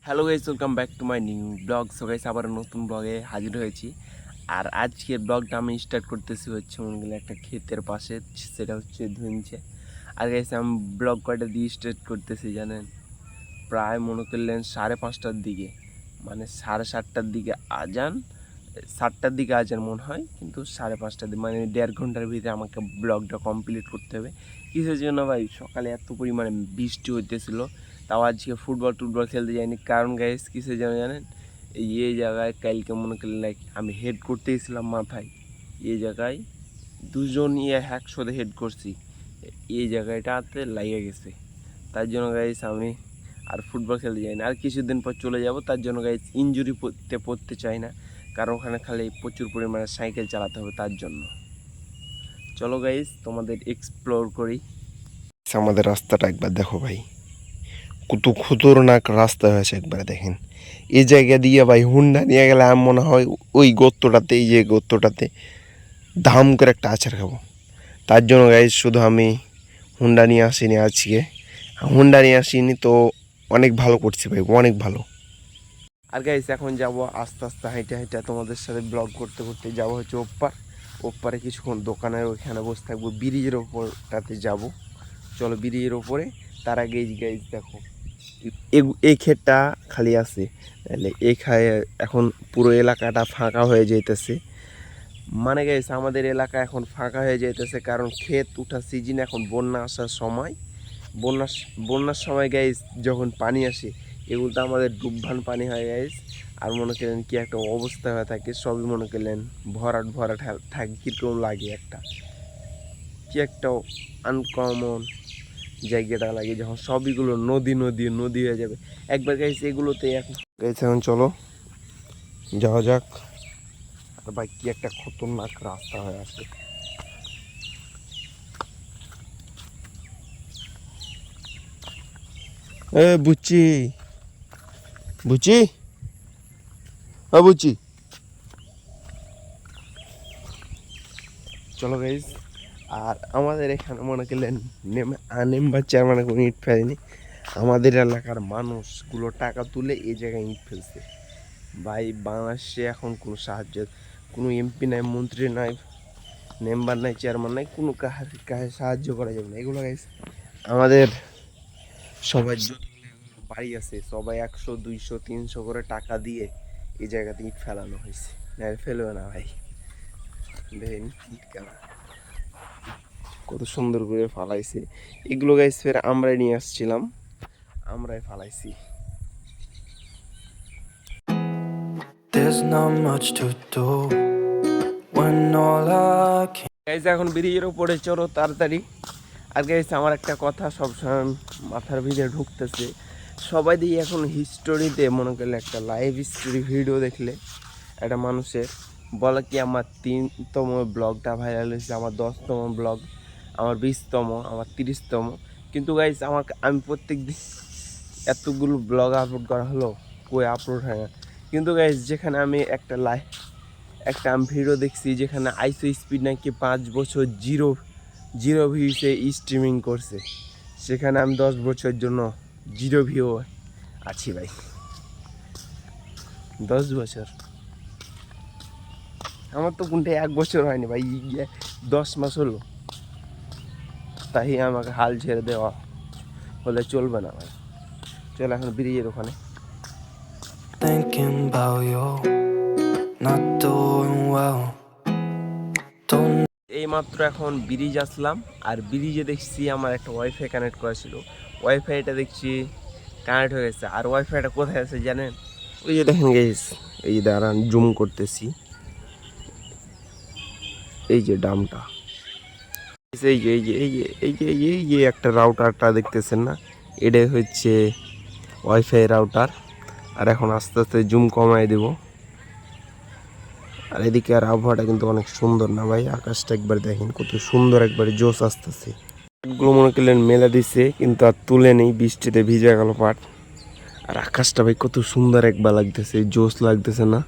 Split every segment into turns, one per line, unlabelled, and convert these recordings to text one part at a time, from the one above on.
Hello guys, welcome back to my new blog. So guys, আবার নতুন ব্লগে হাজির হয়েছি। আর আজকের ব্লগটা আমি স্টার্ট করতেছি হচ্ছে মনে গেলে একটা ক্ষেতের পাশে, সেটা হচ্ছে ধুনছে। আর গাইস, আমি ব্লগ কয়টা দিয়ে স্টার্ট করতেছি জানেন? প্রায় মনে করলেন 5:30টার দিকে, মানে 7:30টার দিকে আজান, 7টার দিকে আজান মনে হয়, কিন্তু 5:30টার দিকে মানে 1.5 ঘন্টার ভিতরে আমাকে ব্লগটা কমপ্লিট করতে হবে। কিসের জন্য ভাই? সকালে এত পরিমাণে বৃষ্টি হইতেছিল, তাও আজকে ফুটবল খেলতে যাইনি। কারণ গাইস কিসের জন্য জানেন? এই জায়গায় কালকে মনে করলেন লাইক আমি হেড করতে গেছিলাম মাথায়, এই জায়গায় দুজন একসাথে হেড করছি, এই জায়গাটাতে লাগিয়ে গেছে। তার জন্য গাইস আমি আর ফুটবল খেলতে যাই না। আর কিছুদিন পর চলে যাব, তার জন্য গাইস ইনজুরি পড়তে চাই না, কারণ ওখানে খালি প্রচুর পরিমাণে সাইকেল চালাতে হবে। তার জন্য চলো গাইস তোমাদের এক্সপ্লোর করি।
আমাদের রাস্তাটা একবার দেখো ভাই, কত খতরনাক রাস্তা হয়েছে একবার দেখেন। এই জায়গা দিয়ে ভাই হুন্ডা নিয়ে গেলে আমার মনে হয় ওই গর্তটাতে, এই যে গর্তটাতে ধাম করে একটা আছাড় খাবো। তার জন্য গাইজ শুধু আমি হুন্ডা নিয়ে আসিনি আজকে, হুন্ডা নিয়ে আসিনি তো অনেক ভালো করছি ভাই, অনেক ভালো।
আর গাইস এখন যাব আস্তে আস্তে হাইটে হাইটে তোমাদের সাথে ব্লগ করতে করতে যাবো হচ্ছে ওপারে কিছুক্ষণ দোকানের ওইখানে বসে থাকবো, ব্রিজের ওপরটাতে যাব। চলো ব্রিজের ওপরে। তার আগে এই গাইস দেখো, এই ক্ষেতটা খালি আছে, তাহলে এই এখন পুরো এলাকাটা ফাঁকা হয়ে যাইতেছে। মানে গাইস আমাদের এলাকা এখন ফাঁকা হয়ে যাইতেছে, কারণ ক্ষেত উঠা সিজন, এখন বন্যা আসার সময়। বন্যা বন্যার সময় গাইস যখন পানি আসে, এগুলো তো আমাদের ডুবভান পানি হয় গাইস। আর মনে করেন কি একটা অবস্থা হয়ে থাকে, সবই মনে করলেন ভরাট ভরাট থাকে, কীরকম লাগে একটা, কি একটা আনকমন জায়গাটা লাগে, যখন সবইগুলো নদী নদী নদী হয়ে যাবে একবার গাইস। এগুলোতে এখন
গাইজ এখন চলো যাওয়া যাক।
আর ভাই কি একটা খতরনাক রাস্তা হয়ে আসে।
এ বুচি, বুচি, ও বুচি,
চলো গাইজ। আর আমাদের এখানে মনে করলেন নেম বা চেয়ারম্যানে কোনো ইট ফেলেনি, আমাদের এলাকার মানুষগুলো টাকা তুলে এই জায়গায় ইট ফেলছে। ভাই বাংলাদেশে এখন কোনো সাহায্য, কোনো এমপি নাই, মন্ত্রী নাই, মেম্বার নাই, চেয়ারম্যান নাই, কোনো কাছে সাহায্য করা যাবে না। এগুলো গাইজ আমাদের সবাই বাড়ি আছে, সবাই 100 200 300 করে টাকা দিয়ে এই জায়গাতে ইট ফেলানো হয়েছে। না ফেলবে না ভাই, দেখেন ইট কেনা কত সুন্দর করে ফালাইছে। এগুলো গাইস ফের আমরাই নিয়ে আসছিলাম, আমরাই ফালাইছি।
There's not much to do when all I can.
Guys এখন ব্রিজের উপরে চলো তাড়াতাড়ি। আর গাইস আমার একটা কথা সবসময় মাথার ভিতরে ঢুকতেছে, সবাই দিয়ে এখন হিস্টোরিতে মনে করলে একটা লাইভ স্টোরি ভিডিও দেখলে একটা মানুষের বলে কি আমার 3তম ব্লগটা ভাইরাল হয়েছে, আমার 10তম ব্লগ, আমার 20তম, আমার 30তম। কিন্তু গাইস আমি প্রত্যেক দিন এতগুলো ব্লগ আপলোড করা হলো, কই আপলোড হয় না। কিন্তু গাইস যেখানে আমি একটা আমি ভিডিও দেখছি, যেখানে আইসো স্পিড নাকি 5 বছর জিরো জিরো ভিউসে স্ট্রিমিং করছে, সেখানে আমি 10 বছরের জন্য জিরো ভিউ আছি ভাই। 10 বছর আমার তো কোনটা 1 বছর হয়নি ভাই, 10 মাস হলো। তাই আমাকে হাল ছেড়ে দেওয়া হলে চলবে না ভাই। চল এখন ব্রিজের ওখানে।
Thinking about you, not doing well. Don't
এই মাত্র এখন ব্রিজ আসলাম, আর ব্রিজে দেখছি আমার একটা ওয়াইফাই কানেক্ট করা ছিল, ওয়াইফাইটা দেখছি কানেক্ট হয়ে গেছে। আর ওয়াইফাইটা কোথায় আছে জানেন? ওই যে দেখেন গাইস, এই যে দাঁড়ান জুম করতেছি, এই যে ডামটা, এই যে এই যে এই যে এই যে এই যে একটা রাউটারটা দেখতেছেন না, এটাই হচ্ছে ওয়াইফাই রাউটার। আর এখন আস্তে আস্তে জুম কমাই দেব। আর এদিকে আর আবহাওয়াটা কিন্তু অনেক সুন্দর না ভাই, আকাশটা একবার দেখেন কত সুন্দর, একবারে জোশ আসতেছে। পাটগুলো মনে করলেন মেলা দিছে, কিন্তু আর তুলে নেই, বৃষ্টিতে ভিজে গেল পাট। আর আকাশটা ভাই কত সুন্দর একবার লাগতেছে, জোশ লাগতেছে না?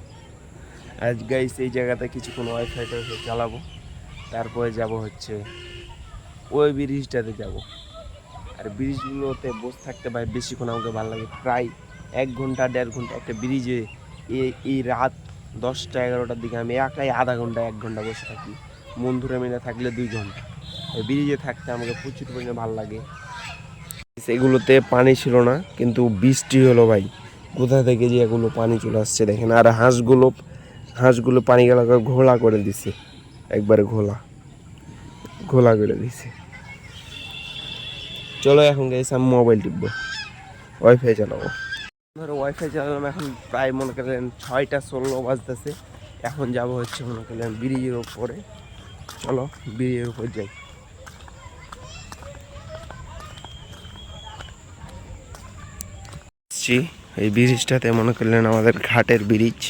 আজ গাইস এই জায়গাতে কিছুক্ষণ ওয়াইফাইটা চালাবো, তারপরে যাব হচ্ছে ওই ব্রিজটাতে যাব। আর ব্রিজগুলোতে বসে থাকতে ভাই বেশিক্ষণ আমাকে ভালো লাগে, প্রায় 1 ঘন্টা 1.5 ঘন্টা একটা ব্রিজে এই রাত 10টা 11টার দিকে আমি একাই আধা ঘন্টা 1 ঘন্টা বসে থাকি, বন্ধুরা মিলে থাকলে 2 ঘন্টা। এই ব্রিজে থাকতে আমাকে প্রচুর পরিমাণে ভালো লাগে। সেগুলোতে পানি ছিল না, কিন্তু বৃষ্টি হলো ভাই, কোথা থেকে যে এগুলো পানি চলে আসছে দেখেন। আর হাঁসগুলো পানি গেলা ঘোলা করে দিছে, একবারে ঘোলা করে দিছে। চলো এখন গেছি আমি মোবাইল টিপবো, ওয়াইফাই চালাবো। ধরো ওয়াইফাই চালালাম, এখন প্রায় মনে করেন 6টা 16 বাজতেছে। এখন যাব হচ্ছে মনে করেন ব্রিজের উপরে। চলো ব্রিজের উপর যাই। এই ব্রিজটাতে মনে করলেন আমাদের ঘাটের ব্রিজ,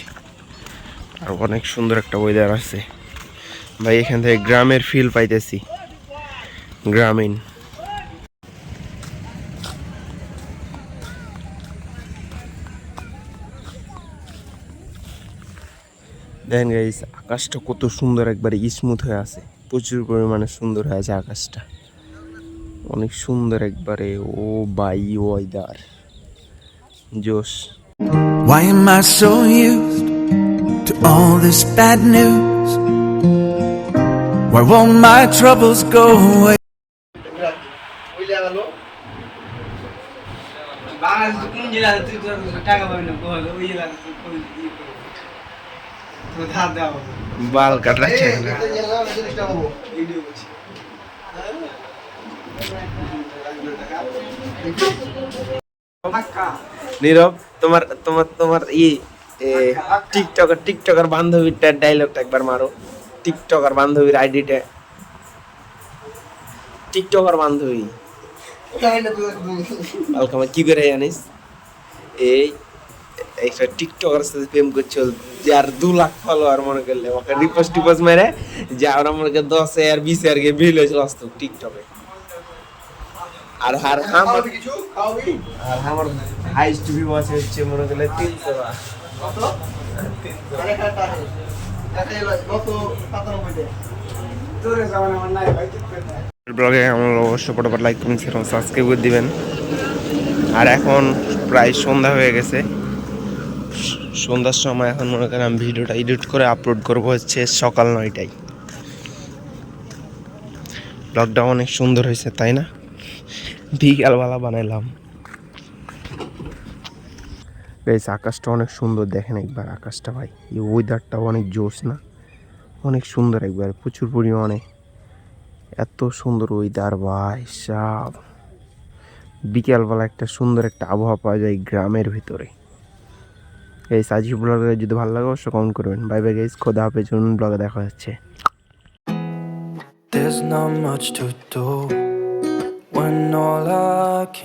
আর অনেক সুন্দর একটা ওয়েদার আছে ভাই। এখান থেকে গ্রামের ফিল পাইতেছি, গ্রামীণ। দেখেন গাইস, আকাশটা কত সুন্দর, একবারে স্মুথ হয়ে আছে, প্রচুর পরিমাণে সুন্দর হয়ে আছে আকাশটা, অনেক সুন্দর একবারে। ও বাই ওয়েদার জোশ।
Why am I so used to all this bad news? Why won't my troubles go away?
বাল কাটা নীরব, তোমার তোমার তোমার টিকটকার বান্ধবীটার ডায়লগটা একবার মারো। টিকটকার বান্ধবীর আইডিটা, টিকটকার বান্ধবী আলকামা কি করে জানিস? এই একটা টিকটকার সাথে প্রেম করছিল, যার 2 লাখ ফলোয়ার, মনে করলে ওকে রিপোস্ট মেরে যা ওরা মনে করে 10,000 20,000 কে ভিউ হয়েছিল আসতো টিকটকে। আর আমার হাইস্ট ভিউ আছে হচ্ছে মনে করলে 300 বার।
ব্লগে আমার অবশ্যই ফটোফট লাইক কমেন্ট শেয়ার সাবস্ক্রাইব করে দিবেন। আর এখন প্রায় সন্ধ্যা হয়ে গেছে, সন্ধ্যার সময় এখন মনে করেন আমি ভিডিওটা এডিট করে আপলোড করবো হচ্ছে সকাল 9টায়। ব্লগটা অনেক সুন্দর হয়েছে তাই না? বিকালবেলা বানাইলাম। বেশ আকাশটা অনেক সুন্দর, দেখেন একবার আকাশটা ভাই, এই ওয়েদারটাও অনেক জোশ না, অনেক সুন্দর একবার, প্রচুর পরিমাণে এত সুন্দর ওয়েদার ভাই সাব। বিকালবেলা একটা সুন্দর একটা আবহাওয়া পাওয়া যায় গ্রামের ভিতরে। এই সাজি ব্লগে যদি ভালো লাগে অবশ্যই কমেন্ট করবেন। বাই বাই গাইস, খোদা হাফেজ, ব্লগে দেখা যাচ্ছে।
There's not much to do when all I can